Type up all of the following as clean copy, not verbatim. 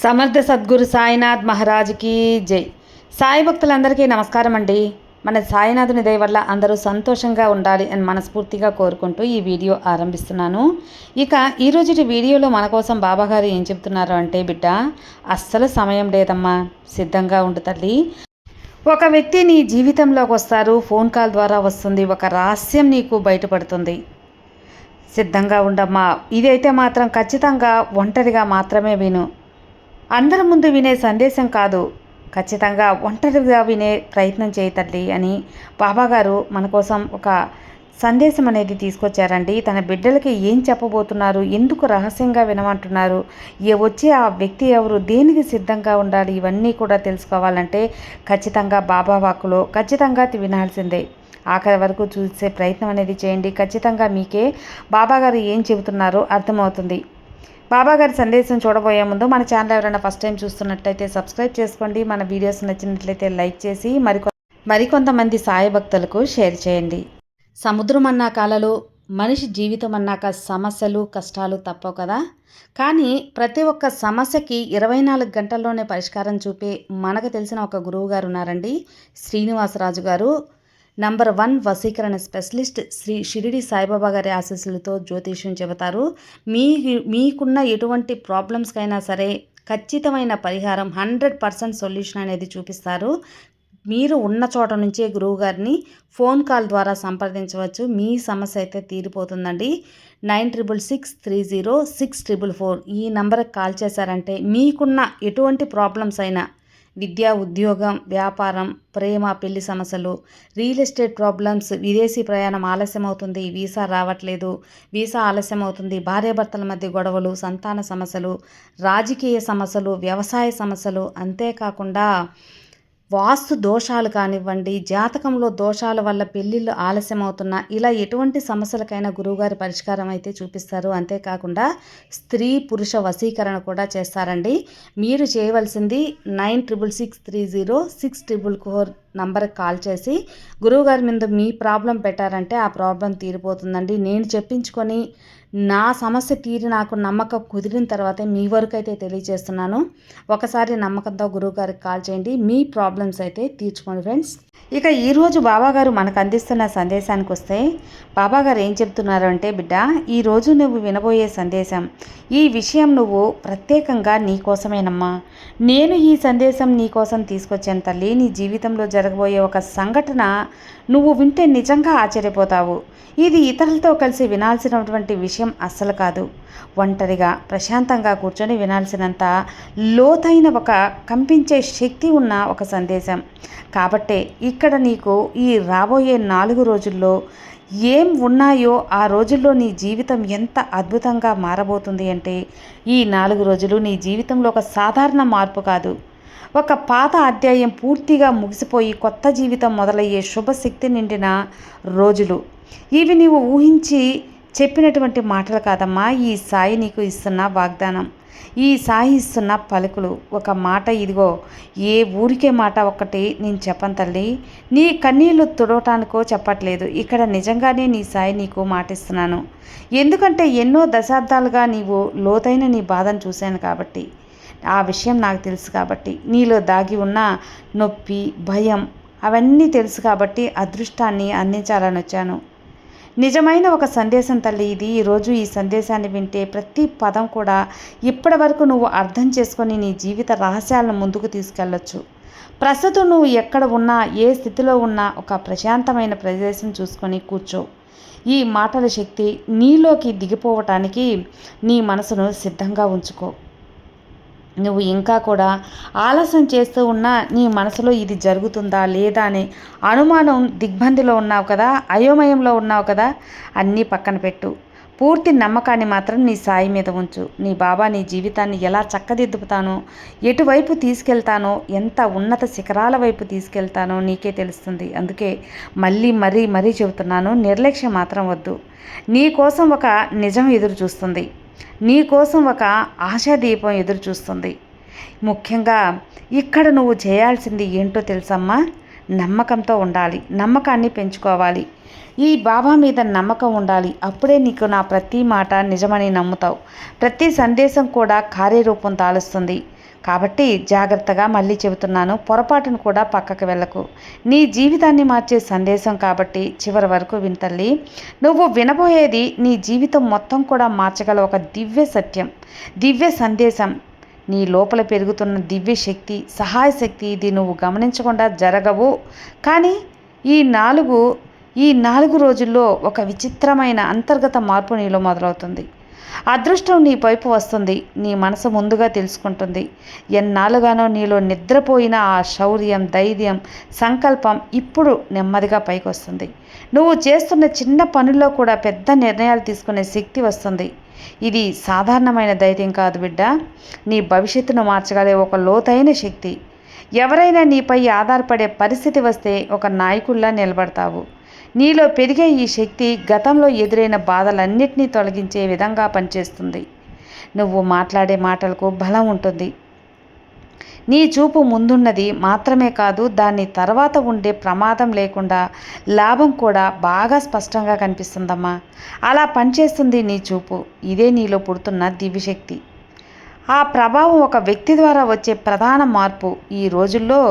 సమర్థ సద్గురు సాయినాథ్ మహారాజ్కి జై. సాయి భక్తులందరికీ నమస్కారం అండి. మన సాయినాథుని దయ వల్ల అందరూ సంతోషంగా ఉండాలి అని మనస్ఫూర్తిగా కోరుకుంటూ ఈ వీడియో ఆరంభిస్తున్నాను. ఇక ఈరోజు వీడియోలో మన కోసం బాబాగారు ఏం చెప్తున్నారు అంటే, బిడ్డ అస్సలు సమయం లేదమ్మా, సిద్ధంగా ఉండు తల్లి. ఒక వ్యక్తి నీ జీవితంలోకి వస్తారు, ఫోన్ కాల్ ద్వారా వస్తుంది, ఒక రహస్యం నీకు బయటపడుతుంది. సిద్ధంగా ఉండమ్మా. ఇదైతే మాత్రం ఖచ్చితంగా ఒంటరిగా మాత్రమే విను. అందరి ముందు వినే సందేశం కాదు, ఖచ్చితంగా ఒంటరిగా వినే ప్రయత్నం చేయి తల్లి అని బాబాగారు మన కోసం ఒక సందేశం అనేది తీసుకొచ్చారండి. తన బిడ్డలకి ఏం చెప్పబోతున్నారు, ఎందుకు రహస్యంగా వినమంటున్నారు, వచ్చి ఆ వ్యక్తి ఎవరు, దేనికి సిద్ధంగా ఉండాలి, ఇవన్నీ కూడా తెలుసుకోవాలంటే ఖచ్చితంగా బాబా వాక్కులో ఖచ్చితంగా వినాల్సిందే. ఆఖరి వరకు చూసే ప్రయత్నం అనేది చేయండి. ఖచ్చితంగా మీకే బాబాగారు ఏం చెబుతున్నారో అర్థమవుతుంది. బాబాగారి సందేశం చూడబోయే ముందు మన ఛానల్ ఎవరైనా ఫస్ట్ టైం చూస్తున్నట్లయితే సబ్స్క్రైబ్ చేసుకోండి. మన వీడియోస్ నచ్చినట్లయితే లైక్ చేసి మరికొంతమంది సాయి భక్తులకు షేర్ చేయండి. సముద్రం అన్నాక అలలు, మనిషి జీవితం అన్నాక సమస్యలు కష్టాలు తప్పవు కదా. కానీ ప్రతి ఒక్క సమస్యకి 24 గంటల్లోనే పరిష్కారం చూపే మనకు తెలిసిన ఒక గురువు గారు ఉన్నారండి, శ్రీనివాసరాజు గారు. నంబర్ 1 వశీకరణ స్పెషలిస్ట్. శ్రీ షిరిడి సాయిబాబా గారి ఆశీస్సులతో జ్యోతిష్యం చెబుతారు. మీకున్న ఎటువంటి ప్రాబ్లమ్స్కైనా సరే ఖచ్చితమైన పరిహారం 100% సొల్యూషన్ అనేది చూపిస్తారు. మీరు ఉన్న చోట నుంచే గురువుగారిని ఫోన్ కాల్ ద్వారా సంప్రదించవచ్చు. మీ సమస్య అయితే తీరిపోతుందండి. 96630644 ఈ నంబర్కి కాల్ చేశారంటే మీకున్న ఎటువంటి ప్రాబ్లమ్స్ అయినా, విద్య, ఉద్యోగం, వ్యాపారం, ప్రేమ, పెళ్లి సమస్యలు, రియల్ ఎస్టేట్ ప్రాబ్లమ్స్, విదేశీ ప్రయాణం ఆలస్యం అవుతుంది, వీసా రావట్లేదు, వీసా ఆలస్యం అవుతుంది, భార్యాభర్తల మధ్య గొడవలు, సంతాన సమస్యలు, రాజకీయ సమస్యలు, వ్యవసాయ సమస్యలు, అంతేకాకుండా వాస్తు దోషాలు కానివ్వండి, జాతకంలో దోషాల వల్ల పెళ్ళిళ్ళు ఆలస్యం అవుతున్నా, ఇలా ఎటువంటి సమస్యలకైనా గురువుగారి పరిష్కారం అయితే చూపిస్తారు. అంతేకాకుండా స్త్రీ పురుష వశీకరణ కూడా చేస్తారండి. మీరు చేయవలసింది 96630644 నంబర్కి కాల్ చేసి గురువుగారి మీద మీ ప్రాబ్లం పెట్టారంటే ఆ ప్రాబ్లం తీరిపోతుందండి. నేను చెప్పించుకొని నా సమస్య తీరి నాకు నమ్మకం కుదిరిన తర్వాతే మీ వరకు అయితే తెలియజేస్తున్నాను. ఒకసారి నమ్మకంతో గురువుగారికి కాల్ చేయండి, మీ ప్రాబ్లమ్స్ అయితే తీర్చుకోండి ఫ్రెండ్స్. ఇక ఈరోజు బాబాగారు మనకు అందిస్తున్న సందేశానికి వస్తే, బాబాగారు ఏం చెప్తున్నారు అంటే, బిడ్డ ఈరోజు నువ్వు వినబోయే సందేశం, ఈ విషయం నువ్వు ప్రత్యేకంగా నీ కోసమేనమ్మా. నేను ఈ సందేశం నీ కోసం తీసుకొచ్చాను తల్లి. నీ జీవితంలో జరగబోయే ఒక సంఘటన నువ్వు వింటే నిజంగా ఆశ్చర్యపోతావు. ఇది ఇతరులతో కలిసి వినాల్సినటువంటి విషయం అస్సలు కాదు. ఒంటరిగా ప్రశాంతంగా కూర్చొని వినాల్సినంత లోతైన ఒక కంపించే శక్తి ఉన్న ఒక సందేశం. కాబట్టే ఇక్కడ నీకు ఈ రాబోయే 4 రోజుల్లో ఏం ఉన్నాయో ఆ రోజుల్లో నీ జీవితం ఎంత అద్భుతంగా మారబోతుంది అంటే, ఈ 4 రోజులు నీ జీవితంలో ఒక సాధారణ మార్పు కాదు, ఒక పాత అధ్యాయం పూర్తిగా ముగిసిపోయి కొత్త జీవితం మొదలయ్యే శుభశక్తి నిండిన రోజులు. ఇవి నీవు ఊహించి చెప్పినటువంటి మాటలు కాదమ్మా, ఈ సాయి నీకు ఇస్తున్న వాగ్దానం, ఈ సాయి ఇస్తున్న పలుకులు. ఒక మాట ఇదిగో, ఏ ఊరికే మాట ఒక్కటి నేను చెప్పను తల్లి, నీ కన్నీళ్లు తుడవటానికో చెప్పట్లేదు. ఇక్కడ నిజంగానే నీ సాయి నీకు మాటిస్తున్నాను. ఎందుకంటే ఎన్నో దశాబ్దాలుగా నీవు లోతైన నీ బాధను చూశాను కాబట్టి, ఆ విషయం నాకు తెలుసు కాబట్టి, నీలో దాగి ఉన్న నొప్పి, భయం అవన్నీ తెలుసు కాబట్టి అదృష్టాన్ని అందించాలని వచ్చాను. నిజమైన ఒక సందేశం తల్లి ఇది. ఈరోజు ఈ సందేశాన్ని వింటే ప్రతి పదం కూడా ఇప్పటి వరకు నువ్వు అర్థం చేసుకొని నీ జీవిత రహస్యాలను ముందుకు తీసుకెళ్ళొచ్చు. ప్రస్తుతం నువ్వు ఎక్కడ ఉన్నా, ఏ స్థితిలో ఉన్నా ఒక ప్రశాంతమైన ప్రదేశం చూసుకొని కూర్చో. ఈ మాటల శక్తి నీలోకి దిగిపోవటానికి నీ మనసును సిద్ధంగా ఉంచుకో. నువ్వు ఇంకా కూడా ఆలస్యం చేస్తూ ఉన్నా నీ మనసులో ఇది జరుగుతుందా లేదా అనే అనుమానం, దిగ్బంధిలో ఉన్నావు కదా, అయోమయంలో ఉన్నావు కదా, అన్నీ పక్కన పెట్టు. పూర్తి నమ్మకాన్ని మాత్రం నీ సాయి మీద ఉంచు. నీ బాబా నీ జీవితాన్ని ఎలా చక్కదిద్దుతానో, ఎటువైపు తీసుకెళ్తానో, ఎంత ఉన్నత శిఖరాల వైపు తీసుకెళ్తానో నీకే తెలుస్తుంది. అందుకే మళ్ళీ మరీ చెబుతున్నాను, నిర్లక్ష్యం మాత్రం వద్దు. నీ కోసం ఒక నిజం ఎదురు చూస్తుంది, నీ కోసం ఒక ఆశాదీపం ఎదురు చూస్తుంది. ముఖ్యంగా ఇక్కడ నువ్వు చేయాల్సింది ఏంటో తెలుసమ్మా, నమ్మకంతో ఉండాలి, నమ్మకాన్ని పెంచుకోవాలి. ఈ బాబా మీద నమ్మకం ఉండాలి. అప్పుడే నీకు నా ప్రతి మాట నిజమని నమ్ముతావు. ప్రతి సందేశం కూడా కార్యరూపం తాలుస్తుంది. కాబట్టి జాగ్రత్తగా మళ్ళీ చెబుతున్నాను, పొరపాటును కూడా పక్కకు వెళ్ళకు. నీ జీవితాన్ని మార్చే సందేశం కాబట్టి చివరి వరకు వింతల్లి. నువ్వు వినబోయేది నీ జీవితం మొత్తం కూడా మార్చగల ఒక దివ్య సత్యం, దివ్య సందేశం, నీ లోపల పెరుగుతున్న దివ్య శక్తి, సహాయ శక్తి. ఇది నువ్వు గమనించకుండా జరగవు. కానీ ఈ నాలుగు రోజుల్లో ఒక విచిత్రమైన అంతర్గత మార్పు నీలో మొదలవుతుంది. అదృష్టం నీ వైపు వస్తుంది. నీ మనసు ముందుగా తెలుసుకుంటుంది. ఎన్నాళ్ళుగానో నీలో నిద్రపోయిన ఆ శౌర్యం, ధైర్యం, సంకల్పం ఇప్పుడు నెమ్మదిగా పైకి వస్తుంది. నువ్వు చేస్తున్న చిన్న పనుల్లో కూడా పెద్ద నిర్ణయాలు తీసుకునే శక్తి వస్తుంది. ఇది సాధారణమైన ధైర్యం కాదు బిడ్డ, నీ భవిష్యత్తును మార్చగలే ఒక లోతైన శక్తి. ఎవరైనా నీపై ఆధారపడే పరిస్థితి వస్తే ఒక నాయకుల్లా నిలబడతావు. నీలో పెరిగే ఈ శక్తి గతంలో ఎదురైన బాధలన్నిటినీ తొలగించే విధంగా పనిచేస్తుంది. నువ్వు మాట్లాడే మాటలకు బలం ఉంటుంది. నీ చూపు ముందున్నది మాత్రమే కాదు, దాని తర్వాత ఉండే ప్రమాదం లేకుండా లాభం కూడా బాగా స్పష్టంగా కనిపిస్తుందమ్మా. అలా పనిచేస్తుంది నీ చూపు. ఇదే నీలో పుడుతున్న దివ్యశక్తి. ఆ ప్రభావం ఒక వ్యక్తి ద్వారా వచ్చే ప్రధాన మార్పు. ఈ రోజుల్లో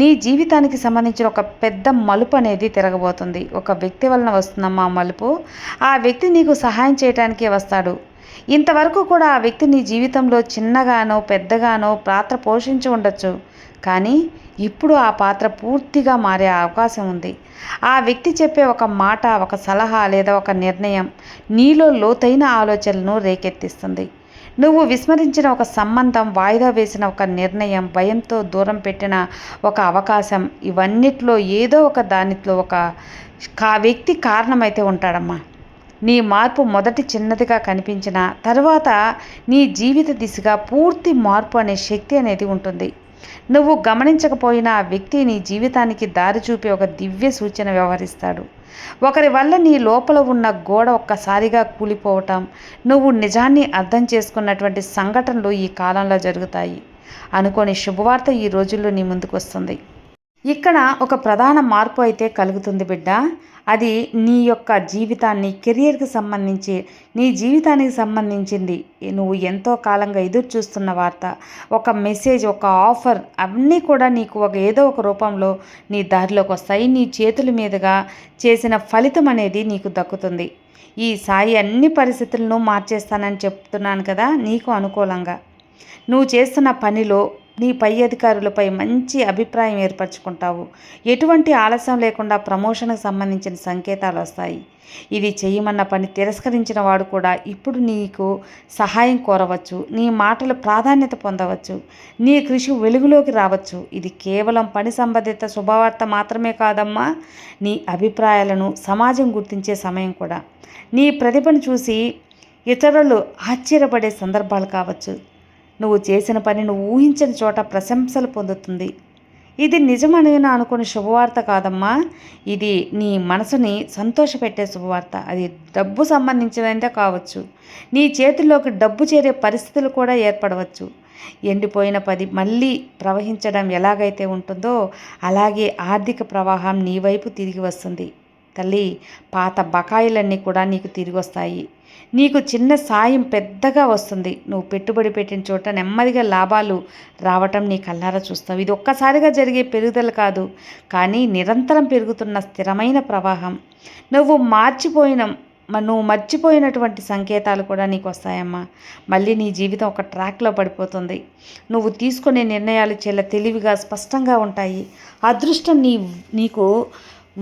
నీ జీవితానికి సంబంధించిన ఒక పెద్ద మలుపు అనేది తిరగబోతుంది. ఒక వ్యక్తి వలన వస్తుందమ్మా మలుపు. ఆ వ్యక్తి నీకు సహాయం చేయడానికే వస్తాడు. ఇంతవరకు కూడా ఆ వ్యక్తి నీ జీవితంలో చిన్నగానో పెద్దగానో పాత్ర పోషించి ఉండొచ్చు. కానీ ఇప్పుడు ఆ పాత్ర పూర్తిగా మారే అవకాశం ఉంది. ఆ వ్యక్తి చెప్పే ఒక మాట, ఒక సలహా లేదా ఒక నిర్ణయం నీలో లోతైన ఆలోచనలను రేకెత్తిస్తుంది. నువ్వు విస్మరించిన ఒక సంబంధం, వాయిదా వేసిన ఒక నిర్ణయం, భయంతో దూరం పెట్టిన ఒక అవకాశం, ఇవన్నిట్లో ఏదో ఒక దానిలో ఒక వ్యక్తి కారణమైతే ఉంటాడమ్మా. నీ మార్పు మొదటి చిన్నదిగా కనిపించిన తర్వాత నీ జీవిత దిశగా పూర్తి మార్పు అనే శక్తి అనేది ఉంటుంది. నువ్వు గమనించకపోయినా ఆ వ్యక్తి నీ జీవితానికి దారి చూపే ఒక దివ్య సూచన వ్యవహరిస్తాడు. ఒకరి వల్ల నీ లోపల ఉన్న గోడ ఒక్కసారిగా కూలిపోవటం, నువ్వు నిజాన్ని అర్థం చేసుకున్నటువంటి సంఘటనలు ఈ కాలంలో జరుగుతాయి. అనుకోని శుభవార్త ఈ రోజుల్లో నీ ముందుకు వస్తుంది. ఇక్కడ ఒక ప్రధాన మార్పు అయితే కలుగుతుంది బిడ్డ. అది నీ యొక్క జీవితాన్ని, కెరియర్కి సంబంధించి, నీ జీవితానికి సంబంధించింది. నువ్వు ఎంతో కాలంగా ఎదురు చూస్తున్న వార్త, ఒక మెసేజ్, ఒక ఆఫర్, అన్నీ కూడా నీకు ఏదో ఒక రూపంలో నీ దారిలోకి వస్తాయి. నీ చేతుల మీదుగా చేసిన ఫలితం అనేది నీకు దక్కుతుంది. ఈ సాయి అన్ని పరిస్థితులను మార్చేస్తానని చెప్తున్నాను కదా, నీకు అనుకూలంగా. నువ్వు చేస్తున్న పనిలో నీ పై అధికారులపై మంచి అభిప్రాయం ఏర్పరచుకుంటావు. ఎటువంటి ఆలస్యం లేకుండా ప్రమోషన్కి సంబంధించిన సంకేతాలు వస్తాయి. ఇది చేయమన్న పని తిరస్కరించిన వాడు కూడా ఇప్పుడు నీకు సహాయం కోరవచ్చు. నీ మాటలు ప్రాధాన్యత పొందవచ్చు. నీ కృషి వెలుగులోకి రావచ్చు. ఇది కేవలం పని సంబంధిత శుభవార్త మాత్రమే కాదమ్మా, నీ అభిప్రాయాలను సమాజం గుర్తించే సమయం కూడా. నీ ప్రతిభను చూసి ఇతరులు ఆశ్చర్యపడే సందర్భాలు కావచ్చు. నువ్వు చేసిన పని నువ్వు ఊహించని చోట ప్రశంసలు పొందుతుంది. ఇది నిజమని అనుకునే శుభవార్త కాదమ్మా, ఇది నీ మనసుని సంతోషపెట్టే శుభవార్త. అది డబ్బు సంబంధించినదే కావచ్చు. నీ చేతుల్లోకి డబ్బు చేరే పరిస్థితులు కూడా ఏర్పడవచ్చు. ఎండిపోయిన పది మళ్ళీ ప్రవహించడం ఎలాగైతే ఉంటుందో అలాగే ఆర్థిక ప్రవాహం నీ వైపు తిరిగి వస్తుంది తల్లి. పాత బకాయిలన్నీ కూడా నీకు తిరిగి వస్తాయి. నీకు చిన్న సాయం పెద్దగా వస్తుంది. నువ్వు పెట్టుబడి పెట్టిన చోట నెమ్మదిగా లాభాలు రావటం నీ కళ్ళారా చూస్తావు. ఇది ఒక్కసారిగా జరిగే పెరుగుదల కాదు, కానీ నిరంతరం పెరుగుతున్న స్థిరమైన ప్రవాహం. నువ్వు మర్చిపోయినటువంటి సంకేతాలు కూడా నీకు వస్తాయమ్మా. మళ్ళీ నీ జీవితం ఒక ట్రాక్లో పడిపోతుంది. నువ్వు తీసుకునే నిర్ణయాలు చాలా తెలివిగా, స్పష్టంగా ఉంటాయి. అదృష్టం నీకు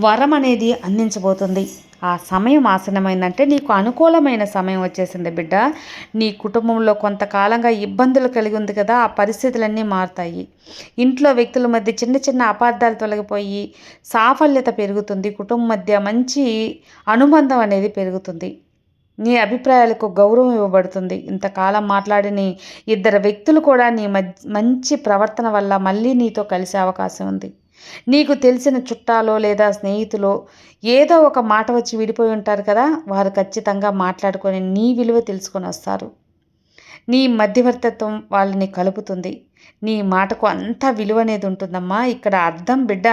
వరం అనేది అందించబోతుంది. ఆ సమయం ఆసన్నమైందంటే నీకు అనుకూలమైన సమయం వచ్చేసింది బిడ్డ. నీ కుటుంబంలో కొంతకాలంగా ఇబ్బందులు కలిగి ఉంది కదా, ఆ పరిస్థితులన్నీ మారుతాయి. ఇంట్లో వ్యక్తుల మధ్య చిన్న చిన్న అపార్థాలు తొలగిపోయి సాఫల్యత పెరుగుతుంది. కుటుంబం మధ్య మంచి అనుబంధం అనేది పెరుగుతుంది. నీ అభిప్రాయాలకు గౌరవం ఇవ్వబడుతుంది. ఇంతకాలం మాట్లాడిన ఇద్దరు వ్యక్తులు కూడా నీ మంచి ప్రవర్తన వల్ల మళ్ళీ నీతో కలిసే అవకాశం ఉంది. నీకు తెలిసిన చుట్టాలో లేదా స్నేహితులో ఏదో ఒక మాట వచ్చి విడిపోయి ఉంటారు కదా, వారు ఖచ్చితంగా మాట్లాడుకొని నీ విలువ తెలుసుకొని వస్తారు. నీ మధ్యవర్తిత్వం వాళ్ళని కలుపుతుంది. నీ మాటకు అంత విలువ అనేది ఉంటుందమ్మా. ఇక్కడ అర్థం బిడ్డ,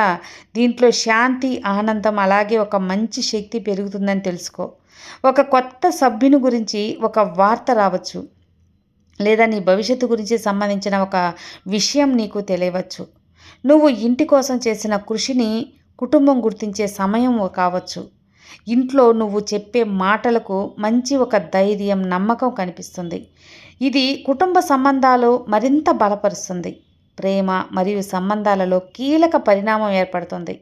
దీంట్లో శాంతి, ఆనందం, అలాగే ఒక మంచి శక్తి పెరుగుతుందని తెలుసుకో. ఒక కొత్త సభ్యుని గురించి ఒక వార్త రావచ్చు. లేదా నీ భవిష్యత్తు గురించి సంబంధించిన ఒక విషయం నీకు తెలియవచ్చు. నువ్వు ఇంటి కోసం చేసిన కృషిని కుటుంబం గుర్తించే సమయం కావచ్చు. ఇంట్లో నువ్వు చెప్పే మాటలకు మంచి ఒక ధైర్యం, నమ్మకం కనిపిస్తుంది. ఇది కుటుంబ సంబంధాలు మరింత బలపరుస్తుంది. ప్రేమ మరియు సంబంధాలలో కీలక పరిణామం ఏర్పడుతుంది.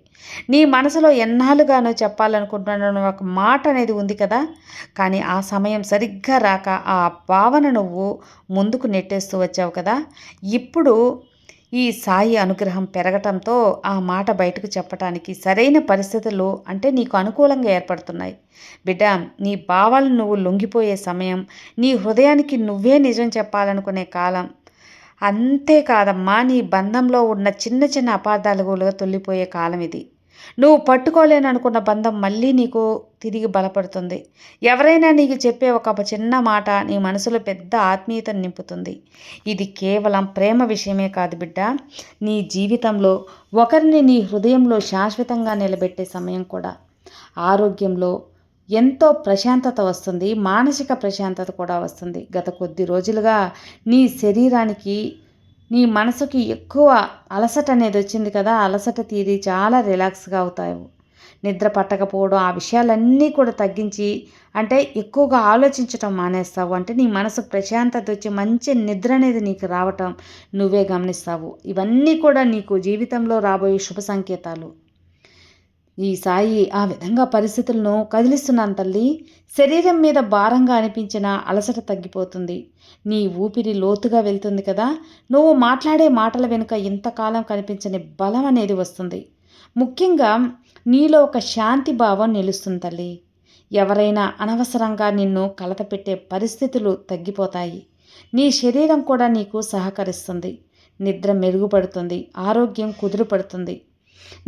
నీ మనసులో ఎన్నాళ్ళుగానో చెప్పాలనుకుంటున్న ఒక మాట అనేది ఉంది కదా, కానీ ఆ సమయం సరిగ్గా రాక ఆ భావన నువ్వు ముందుకు నెట్టేస్తూ వచ్చావు కదా. ఇప్పుడు ఈ సాయి అనుగ్రహం పెరగటంతో ఆ మాట బయటకు చెప్పటానికి సరైన పరిస్థితులు అంటే నీకు అనుకూలంగా ఏర్పడుతున్నాయి. బిడ్డ, నీ భావాలను నువ్వు లొంగిపోయే సమయం, నీ హృదయానికి నువ్వే నిజం చెప్పాలనుకునే కాలం. అంతేకాదమ్మా, నీ బంధంలో ఉన్న చిన్న చిన్న అపార్థాలు కూడా తొల్లిపోయే కాలం ఇది. నువ్వు పట్టుకోలేననుకున్న బంధం మళ్ళీ నీకు తిరిగి బలపడుతుంది. ఎవరైనా నీకు చెప్పే ఒక చిన్న మాట నీ మనసులో పెద్ద ఆత్మీయతను నింపుతుంది. ఇది కేవలం ప్రేమ విషయమే కాదు బిడ్డ, నీ జీవితంలో ఒకరిని నీ హృదయంలో శాశ్వతంగా నిలబెట్టే సమయం కూడా. ఆరోగ్యంలో ఎంతో ప్రశాంతత వస్తుంది, మానసిక ప్రశాంతత కూడా వస్తుంది. గత కొద్ది రోజులుగా నీ శరీరానికి, నీ మనసుకి ఎక్కువ అలసట అనేది వచ్చింది కదా. అలసట తీరి చాలా రిలాక్స్గా అవుతావు. నిద్ర పట్టకపోవడం, ఆ విషయాలన్నీ కూడా తగ్గించి అంటే ఎక్కువగా ఆలోచించటం మానేస్తావు. అంటే నీ మనసు ప్రశాంతత వచ్చి మంచి నిద్ర అనేది నీకు రావటం నువ్వే గమనిస్తావు. ఇవన్నీ కూడా నీకు జీవితంలో రాబోయే శుభ సంకేతాలు. ఈ సాయి ఆ విధంగా పరిస్థితులను కదిలిస్తున్నాను తల్లి. శరీరం మీద భారంగా అనిపించిన అలసట తగ్గిపోతుంది. నీ ఊపిరి లోతుగా వెళ్తుంది కదా. నువ్వు మాట్లాడే మాటల వెనుక ఇంతకాలం కనిపించని బలం అనేది వస్తుంది. ముఖ్యంగా నీలో ఒక శాంతి భావం నిలుస్తుంది తల్లి. ఎవరైనా అనవసరంగా నిన్ను కలతపెట్టే పరిస్థితులు తగ్గిపోతాయి. నీ శరీరం కూడా నీకు సహకరిస్తుంది. నిద్ర మెరుగుపడుతుంది, ఆరోగ్యం కుదురుపడుతుంది.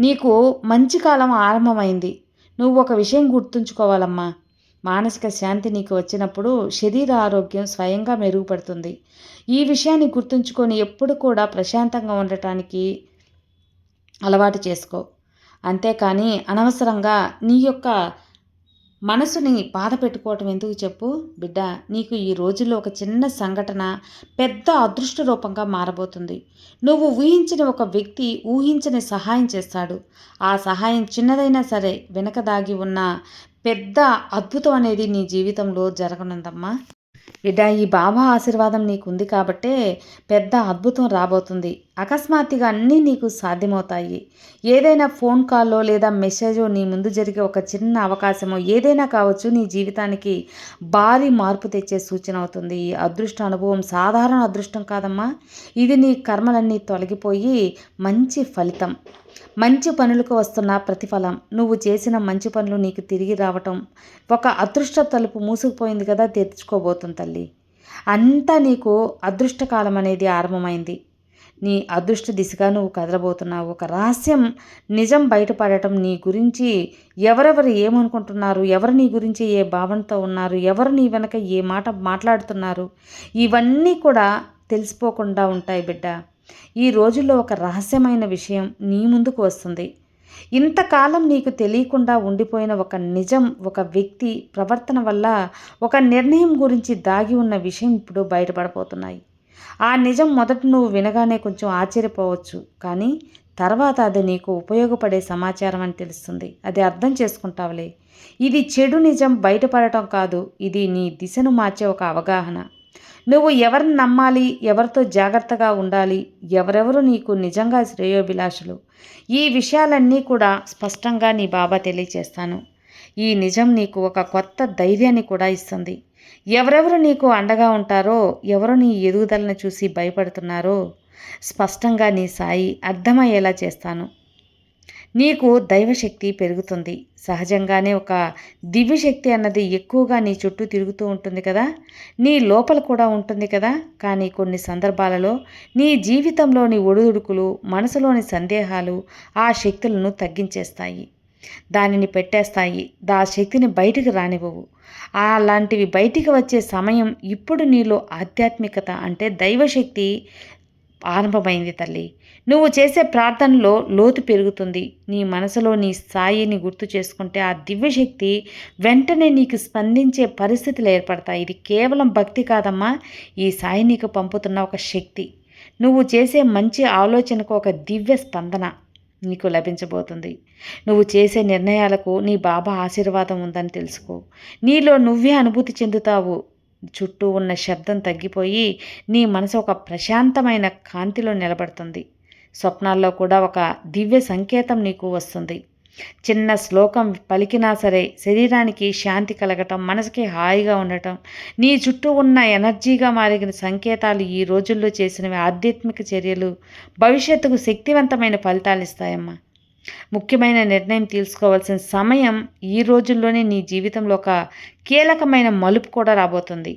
నీకు మంచి కాలం ఆరంభమైంది. నువ్వు ఒక విషయం గుర్తుంచుకోవాలమ్మా. మానసిక శాంతి నీకు వచ్చినప్పుడు శరీర ఆరోగ్యం స్వయంగా మెరుగుపడుతుంది. ఈ విషయాన్ని గుర్తుంచుకొని ఎప్పుడు కూడా ప్రశాంతంగా ఉండటానికి అలవాటు చేసుకో. అంతేకాని అనవసరంగా నీ యొక్క మనసుని బాధ పెట్టుకోవటం ఎందుకు చెప్పు బిడ్డ. నీకు ఈ రోజుల్లో ఒక చిన్న సంఘటన పెద్ద అదృష్ట రూపంగా మారబోతుంది. నువ్వు ఊహించిన ఒక వ్యక్తి ఊహించని సహాయం చేస్తాడు. ఆ సహాయం చిన్నదైనా సరే వెనక దాగి ఉన్న పెద్ద అద్భుతం అనేది నీ జీవితంలో జరగనుందమ్మా. బిడ్డ, ఈ బాబా ఆశీర్వాదం నీకుంది కాబట్టే పెద్ద అద్భుతం రాబోతుంది. అకస్మాత్తుగా అన్నీ నీకు సాధ్యమవుతాయి. ఏదైనా ఫోన్ కాల్లో లేదా మెసేజో, నీ ముందు జరిగే ఒక చిన్న అవకాశమో ఏదైనా కావచ్చు, నీ జీవితానికి భారీ మార్పు తెచ్చే సూచన అవుతుంది. ఈ అదృష్ట అనుభవం సాధారణ అదృష్టం కాదమ్మా. ఇది నీ కర్మలన్నీ తొలగిపోయి మంచి ఫలితం, మంచి పనులకు వస్తున్న ప్రతిఫలం. నువ్వు చేసిన మంచి పనులు నీకు తిరిగి రావటం, ఒక అదృష్ట తలుపు మూసుకుపోయింది కదా, తెరుచుకోబోతుంది తల్లి. అంతా నీకు అదృష్టకాలం అనేది ఆరంభమైంది. నీ అదృష్ట దిశగా నువ్వు కదలబోతున్నావు. ఒక రహస్యం నిజం బయటపడటం, నీ గురించి ఎవరెవరు ఏమనుకుంటున్నారు, ఎవరు నీ గురించి ఏ భావనతో ఉన్నారు, ఎవరు నీ వెనక ఏ మాట మాట్లాడుతున్నారు, ఇవన్నీ కూడా తెలిసిపోకుండా ఉంటాయి బిడ్డ. ఈ రోజుల్లో ఒక రహస్యమైన విషయం నీ ముందుకు వస్తుంది. ఇంతకాలం నీకు తెలియకుండా ఉండిపోయిన ఒక నిజం, ఒక వ్యక్తి ప్రవర్తన వల్ల, ఒక నిర్ణయం గురించి దాగి ఉన్న విషయం ఇప్పుడు బయటపడబోతున్నాయి. ఆ నిజం మొదట నువ్వు వినగానే కొంచెం ఆశ్చర్యపోవచ్చు, కానీ తర్వాత అది నీకు ఉపయోగపడే సమాచారం అని తెలుస్తుంది. అది అర్థం చేసుకుంటావులే. ఇది చెడు నిజం బయటపడటం కాదు, ఇది నీ దిశను మార్చే ఒక అవగాహన. నువ్వు ఎవరిని నమ్మాలి, ఎవరితో జాగ్రత్తగా ఉండాలి, ఎవరెవరు నీకు నిజంగా శ్రేయోభిలాషులు, ఈ విషయాలన్నీ కూడా స్పష్టంగా నీ బాబా తెలియచేస్తాను. ఈ నిజం నీకు ఒక కొత్త ధైర్యాన్ని కూడా ఇస్తుంది. ఎవరెవరు నీకు అండగా ఉంటారో, ఎవరు నీ ఎదుగుదలను చూసి భయపడుతున్నారో స్పష్టంగా నీ సాయి అర్థమయ్యేలా చేస్తాను. నీకు దైవశక్తి పెరుగుతుంది. సహజంగానే ఒక దివ్యశక్తి అన్నది ఎక్కువగా నీ చుట్టూ తిరుగుతూ ఉంటుంది కదా, నీ లోపల కూడా ఉంటుంది కదా. కానీ కొన్ని సందర్భాలలో నీ జీవితంలోని ఒడిదుడుకులు, మనసులోని సందేహాలు ఆ శక్తులను తగ్గించేస్తాయి, దానిని పెట్టేస్తాయి. ఆ శక్తిని బయటికి రానివ్వవు. అలాంటివి బయటికి వచ్చే సమయం ఇప్పుడు నీలో ఆధ్యాత్మికత అంటే దైవశక్తి ఆరంభమైంది తల్లి. నువ్వు చేసే ప్రార్థనలో లోతు పెరుగుతుంది. నీ మనసులో నీ స్థాయిని గుర్తు చేసుకుంటే ఆ దివ్యశక్తి వెంటనే నీకు స్పందించే పరిస్థితులు ఏర్పడతాయి. ఇది కేవలం భక్తి కాదమ్మా, ఈ సాయి నీకు పంపుతున్న ఒక శక్తి. నువ్వు చేసే మంచి ఆలోచనకు ఒక దివ్య స్పందన నీకు లభించబోతుంది. నువ్వు చేసే నిర్ణయాలకు నీ బాబా ఆశీర్వాదం ఉందని తెలుసుకో. నీలో నువ్వే అనుభూతి చెందుతావు. చుట్టూ ఉన్న శబ్దం తగ్గిపోయి నీ మనసు ఒక ప్రశాంతమైన కాంతిలో నిలబడుతుంది. స్వప్నాల్లో కూడా ఒక దివ్య సంకేతం నీకు వస్తుంది. చిన్న శ్లోకం పలికినా సరే శరీరానికి శాంతి కలగటం, మనసుకి హాయిగా ఉండటం, నీ చుట్టూ ఉన్న ఎనర్జీగా మారిన సంకేతాలు ఈ రోజుల్లో చేసినవి ఆధ్యాత్మిక చర్యలు భవిష్యత్తుకు శక్తివంతమైన ఫలితాలు ఇస్తాయమ్మా. ముఖ్యమైన నిర్ణయం తీసుకోవాల్సిన సమయం ఈ రోజుల్లోనే నీ జీవితంలో ఒక కీలకమైన మలుపు కూడా రాబోతుంది.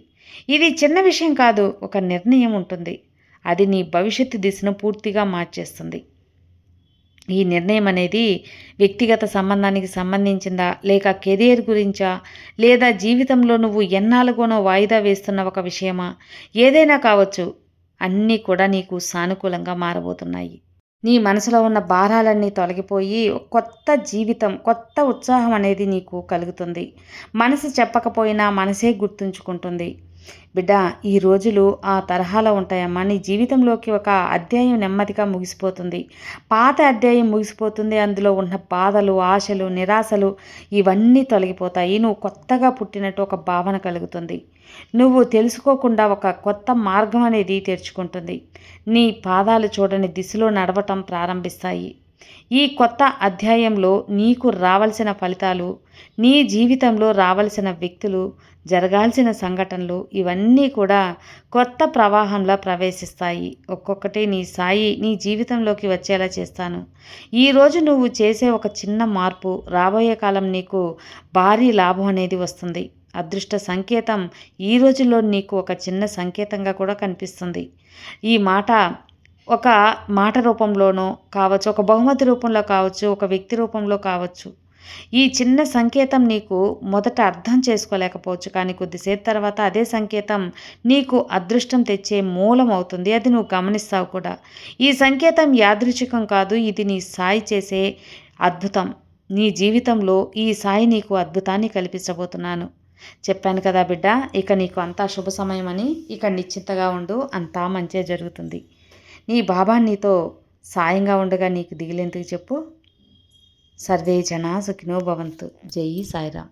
ఇది చిన్న విషయం కాదు, ఒక నిర్ణయం ఉంటుంది. అది నీ భవిష్యత్తు దిశను పూర్తిగా మార్చేస్తుంది. ఈ నిర్ణయం అనేది వ్యక్తిగత సంబంధానికి సంబంధించిందా, లేక కెరియర్ గురించా, లేదా జీవితంలో నువ్వు ఎన్నాళ్ళుగానో వాయిదా వేస్తున్న ఒక విషయమా, ఏదైనా కావచ్చు. అన్నీ కూడా నీకు సానుకూలంగా మారబోతున్నాయి. నీ మనసులో ఉన్న భారాలన్నీ తొలగిపోయి కొత్త జీవితం, కొత్త ఉత్సాహం అనేది నీకు కలుగుతుంది. మనసు చెప్పకపోయినా మనసే గుర్తుంచుకుంటుంది. బిడ్డ, ఈ రోజులు ఆ తరహాలో ఉంటాయమ్మా. నీ జీవితంలోకి ఒక అధ్యాయం నెమ్మదిగా ముగిసిపోతుంది. పాత అధ్యాయం ముగిసిపోతుంది. అందులో ఉన్న బాధలు, ఆశలు, నిరాశలు ఇవన్నీ తొలగిపోతాయి. నువ్వు కొత్తగా పుట్టినట్టు ఒక భావన కలుగుతుంది. నువ్వు తెలుసుకోకుండా ఒక కొత్త మార్గం అనేది తెరుచుకుంటుంది. నీ పాదాలు చూడని దిశలో నడవటం ప్రారంభిస్తాయి. ఈ కొత్త అధ్యాయంలో నీకు రావాల్సిన ఫలితాలు, నీ జీవితంలో రావాల్సిన వ్యక్తులు, జరగాల్సిన సంఘటనలు ఇవన్నీ కూడా కొత్త ప్రవాహంలో ప్రవేశిస్తాయి. ఒక్కొక్కటి నీ సాయి నీ జీవితంలోకి వచ్చేలా చేస్తాను. ఈరోజు నువ్వు చేసే ఒక చిన్న మార్పు రాబోయే కాలం నీకు భారీ లాభం అనేది వస్తుంది. అదృష్ట సంకేతం ఈ రోజుల్లో నీకు ఒక చిన్న సంకేతంగా కూడా కనిపిస్తుంది. ఈ మాట ఒక మాట రూపంలోనో కావచ్చు, ఒక బహుమతి రూపంలో కావచ్చు, ఒక వ్యక్తి రూపంలో కావచ్చు. ఈ చిన్న సంకేతం నీకు మొదట అర్థం చేసుకోలేకపోవచ్చు, కానీ కొద్దిసేపు తర్వాత అదే సంకేతం నీకు అదృష్టం తెచ్చే మూలం అవుతుంది. అది నువ్వు గమనిస్తావు కూడా. ఈ సంకేతం యాదృచ్ఛికం కాదు, ఇది నీ సాయి చేసే అద్భుతం. నీ జీవితంలో ఈ సాయి నీకు అద్భుతాన్ని కల్పించబోతున్నాను. చెప్పాను కదా బిడ్డ, ఇక నీకు అంతా శుభ సమయమని. ఇక నిశ్చింతగా ఉండు, అంతా మంచే జరుగుతుంది. నీ బాబా నీతో సాయంగా ఉండగా నీకు దిగులెందుకు చెప్పు. సర్వే జనా సుఖినో భవంతు. జై సాయిరామ్.